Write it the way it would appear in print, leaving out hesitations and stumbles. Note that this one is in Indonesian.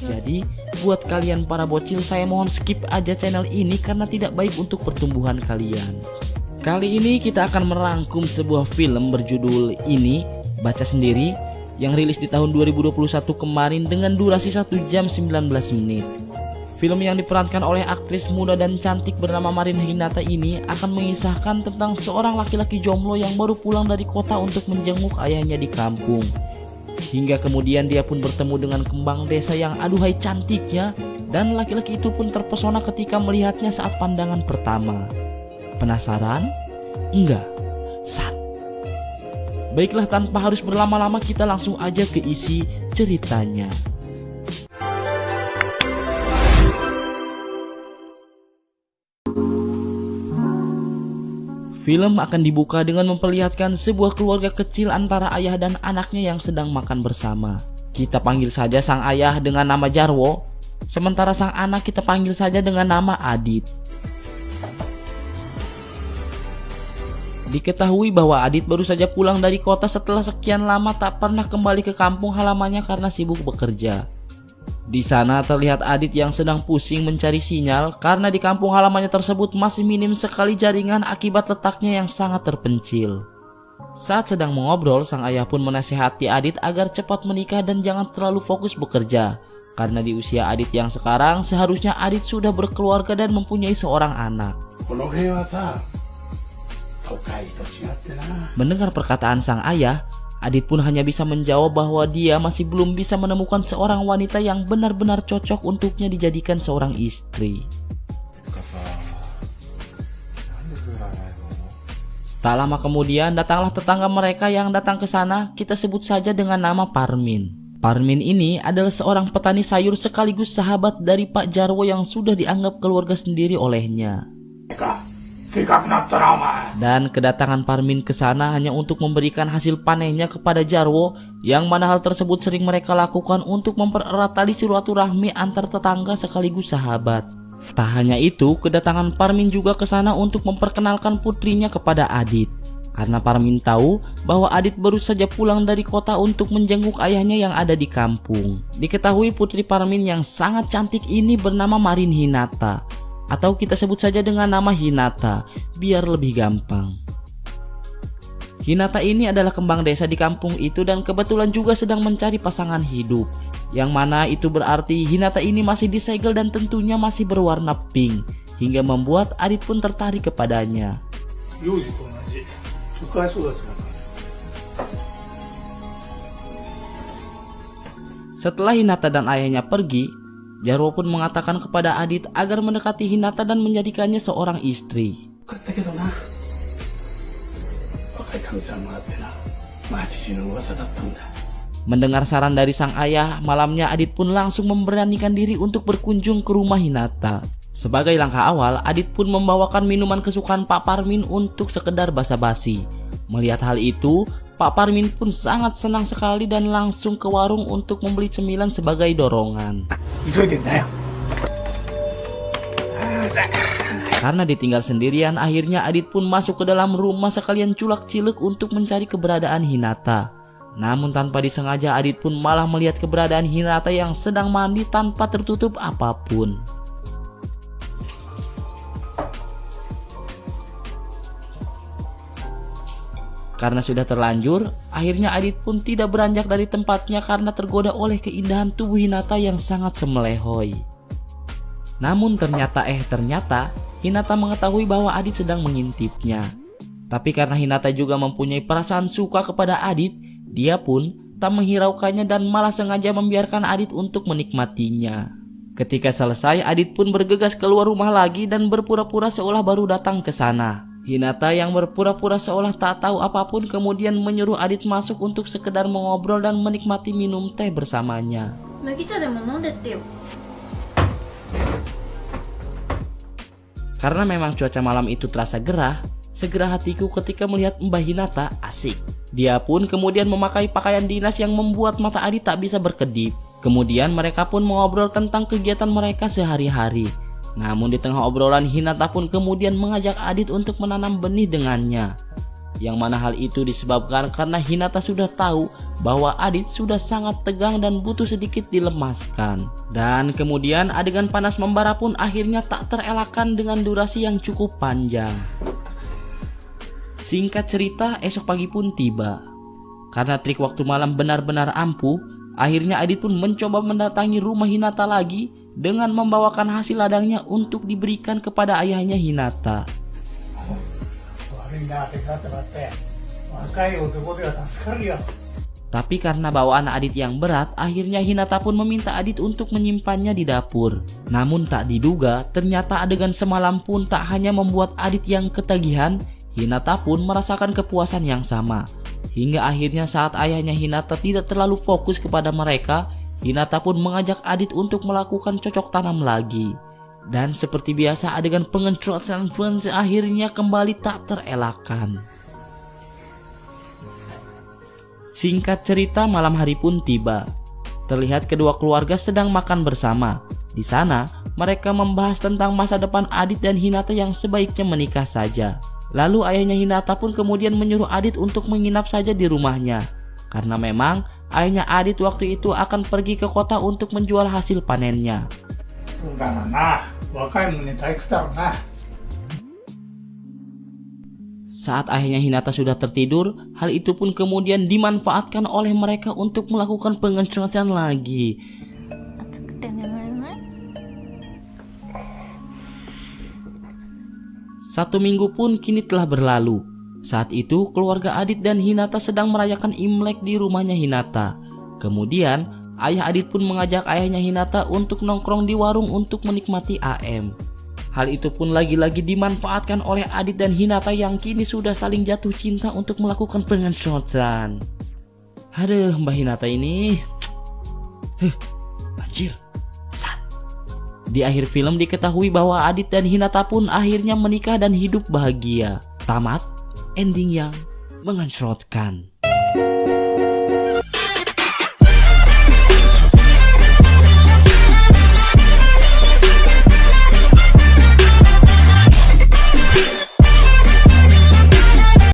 Jadi, buat kalian para bocil, saya mohon skip aja channel ini karena tidak baik untuk pertumbuhan kalian. Kali ini kita akan merangkum sebuah film berjudul Ini, Baca Sendiri, yang rilis di tahun 2021 kemarin dengan durasi 1 jam 19 menit. Film yang diperankan oleh aktris muda dan cantik bernama Marin Hinata ini akan mengisahkan tentang seorang laki-laki jomblo yang baru pulang dari kota untuk menjenguk ayahnya di kampung. Hingga kemudian dia pun bertemu dengan kembang desa yang aduhai cantiknya, dan laki-laki itu pun terpesona ketika melihatnya saat pandangan pertama. Penasaran? Enggak? Sat. Baiklah, tanpa harus berlama-lama kita langsung aja ke isi ceritanya. Film akan dibuka dengan memperlihatkan sebuah keluarga kecil antara ayah dan anaknya yang sedang makan bersama. Kita panggil saja sang ayah dengan nama Jarwo, sementara sang anak kita panggil saja dengan nama Adit. Diketahui bahwa Adit baru saja pulang dari kota setelah sekian lama tak pernah kembali ke kampung halamannya karena sibuk bekerja. Di sana terlihat Adit yang sedang pusing mencari sinyal karena di kampung halamannya tersebut masih minim sekali jaringan akibat letaknya yang sangat terpencil. Saat sedang mengobrol, sang ayah pun menasihati Adit agar cepat menikah dan jangan terlalu fokus bekerja. Karena di usia Adit yang sekarang, seharusnya Adit sudah berkeluarga dan mempunyai seorang anak. Mendengar perkataan sang ayah, Adit pun hanya bisa menjawab bahwa dia masih belum bisa menemukan seorang wanita yang benar-benar cocok untuknya dijadikan seorang istri. Tak lama kemudian datanglah tetangga mereka yang datang ke sana, kita sebut saja dengan nama Parmin. Parmin ini adalah seorang petani sayur sekaligus sahabat dari Pak Jarwo yang sudah dianggap keluarga sendiri olehnya. Dan kedatangan Parmin ke sana hanya untuk memberikan hasil panennya kepada Jarwo, yang mana hal tersebut sering mereka lakukan untuk mempererat tali silaturahmi antar tetangga sekaligus sahabat. Tak hanya itu, kedatangan Parmin juga ke sana untuk memperkenalkan putrinya kepada Adit. Karena Parmin tahu bahwa Adit baru saja pulang dari kota untuk menjenguk ayahnya yang ada di kampung. Diketahui putri Parmin yang sangat cantik ini bernama Marin Hinata, atau kita sebut saja dengan nama Hinata, biar lebih gampang. Hinata ini adalah kembang desa di kampung itu dan kebetulan juga sedang mencari pasangan hidup. Yang mana itu berarti Hinata ini masih disegel dan tentunya masih berwarna pink, hingga membuat Adit pun tertarik kepadanya. Setelah Hinata dan ayahnya pergi, Jarwo pun mengatakan kepada Adit agar mendekati Hinata dan menjadikannya seorang istri. Mendengar saran dari sang ayah, malamnya Adit pun langsung memberanikan diri untuk berkunjung ke rumah Hinata. Sebagai langkah awal, Adit pun membawakan minuman kesukaan Pak Parmin untuk sekedar basa-basi. Melihat hal itu, Pak Parmin pun sangat senang sekali dan langsung ke warung untuk membeli cemilan sebagai dorongan. Karena ditinggal sendirian, akhirnya Adit pun masuk ke dalam rumah sekalian culak-ciluk untuk mencari keberadaan Hinata. Namun tanpa disengaja, Adit pun malah melihat keberadaan Hinata yang sedang mandi tanpa tertutup apapun. Karena sudah terlanjur, akhirnya Adit pun tidak beranjak dari tempatnya karena tergoda oleh keindahan tubuh Hinata yang sangat semelehoi. Namun ternyata Hinata mengetahui bahwa Adit sedang mengintipnya. Tapi karena Hinata juga mempunyai perasaan suka kepada Adit, dia pun tak menghiraukannya dan malah sengaja membiarkan Adit untuk menikmatinya. Ketika selesai, Adit pun bergegas keluar rumah lagi dan berpura-pura seolah baru datang ke sana. Hinata yang berpura-pura seolah tak tahu apapun kemudian menyuruh Adit masuk untuk sekedar mengobrol dan menikmati minum teh bersamanya. Karena memang cuaca malam itu terasa gerah, segera hatiku ketika melihat Mbah Hinata asik. Dia pun kemudian memakai pakaian dinas yang membuat mata Adit tak bisa berkedip. Kemudian mereka pun mengobrol tentang kegiatan mereka sehari-hari. Namun di tengah obrolan, Hinata pun kemudian mengajak Adit untuk menanam benih dengannya. Yang mana hal itu disebabkan karena Hinata sudah tahu bahwa Adit sudah sangat tegang dan butuh sedikit dilemaskan. Dan kemudian adegan panas membara pun akhirnya tak terelakkan dengan durasi yang cukup panjang. Singkat cerita, esok pagi pun tiba. Karena trik waktu malam benar-benar ampuh, akhirnya Adit pun mencoba mendatangi rumah Hinata lagi dengan membawakan hasil ladangnya untuk diberikan kepada ayahnya Hinata. Tapi karena bawaan Adit yang berat, akhirnya Hinata pun meminta Adit untuk menyimpannya di dapur. Namun tak diduga, ternyata adegan semalam pun tak hanya membuat Adit yang ketagihan, Hinata pun merasakan kepuasan yang sama. Hingga akhirnya saat ayahnya Hinata tidak terlalu fokus kepada mereka, Hinata pun mengajak Adit untuk melakukan cocok tanam lagi. Dan seperti biasa adegan pengecosan Fun akhirnya kembali tak terelakkan. Singkat cerita, malam hari pun tiba. Terlihat kedua keluarga sedang makan bersama. Di sana mereka membahas tentang masa depan Adit dan Hinata yang sebaiknya menikah saja. Lalu ayahnya Hinata pun kemudian menyuruh Adit untuk menginap saja di rumahnya. Karena memang ayahnya Adit waktu itu akan pergi ke kota untuk menjual hasil panennya. Saat ayahnya Hinata sudah tertidur, hal itu pun kemudian dimanfaatkan oleh mereka untuk melakukan pengecosan lagi. Satu minggu pun kini telah berlalu. Saat itu keluarga Adit dan Hinata sedang merayakan Imlek di rumahnya Hinata. Kemudian ayah Adit pun mengajak ayahnya Hinata untuk nongkrong di warung untuk menikmati AM. Hal itu pun lagi-lagi dimanfaatkan oleh Adit dan Hinata yang kini sudah saling jatuh cinta untuk melakukan pengecosan. Aduh, Mbak Hinata ini. Anjir. Di akhir film diketahui bahwa Adit dan Hinata pun akhirnya menikah dan hidup bahagia. Tamat, ending yang mengecohkan.